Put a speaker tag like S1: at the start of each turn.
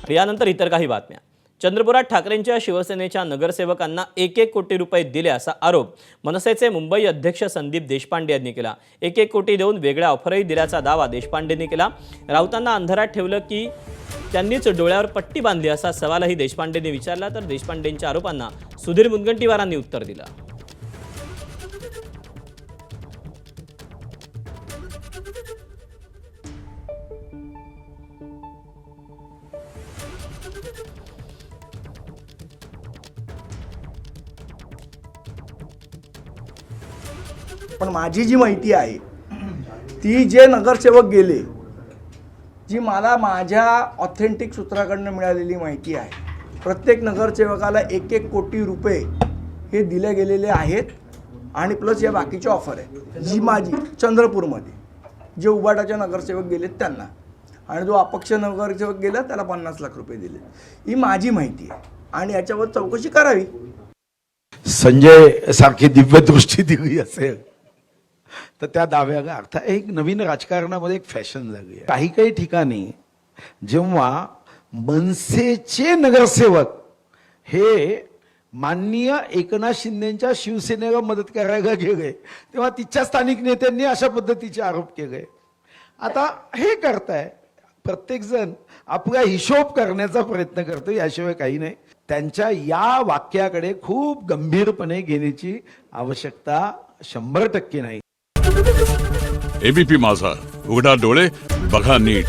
S1: आणि यानंतर इतर काही बातम्या। चंद्रपुरात ठाकरेंच्या शिवसेनेच्या नगरसेवकांना 1-1 कोटी रुपये दिले असा आरोप मनसेचे मुंबई अध्यक्ष संदीप देशपांडे यांनी केला। 1-1 कोटी देऊन वेगळ्या ऑफरही दिल्याचा दावा देशपांडेंनी केला। राऊतांना अंधारात ठेवलं की त्यांनीच डोळ्यावर पट्टी बांधली असा सवालही देशपांडेंनी विचारला, तर देशपांडेंच्या आरोपांना सुधीर मुनगंटीवारांनी उत्तर दिलं।
S2: पण माझी जी माहिती आहे ती जे नगरसेवक गेले, जी मला माझ्या ऑथेंटिक सूत्राकडनं मिळालेली माहिती आहे, प्रत्येक नगरसेवकाला 1-1 कोटी रुपये हे दिले गेलेले आहेत आणि प्लस या बाकीची ऑफर आहे जी माझी चंद्रपूरमध्ये जे उबाटाचे नगरसेवक गेलेत त्यांना, आणि जो अपक्ष नगरसेवक गेला त्याला 50 लाख रुपये दिले। ही माझी माहिती आहे आणि याच्यावर चौकशी करावी।
S3: संजय सारखी दिव्य दृष्टी दिली असेल तर त्या दाव्याला अर्थ एक नवीन राजकारणामध्ये एक फॅशन लागली आहे। काही काही ठिकाणी जेव्हा मनसेचे नगरसेवक हे माननीय एकनाथ शिंदेच्या शिवसेनेला मदत करायला गेले तेव्हा तिच्या स्थानिक नेत्यांनी अशा पद्धतीचे आरोप केले। आता हे करताय, प्रत्येक जण आपला हिशोब करण्याचा प्रयत्न करतो, याशिवाय काही नाही। त्यांच्या या वाक्याकडे खूप गंभीरपणे घेण्याची आवश्यकता 100% नाही।
S4: एबीपी माझा, उघडा डोळे बघा नीट।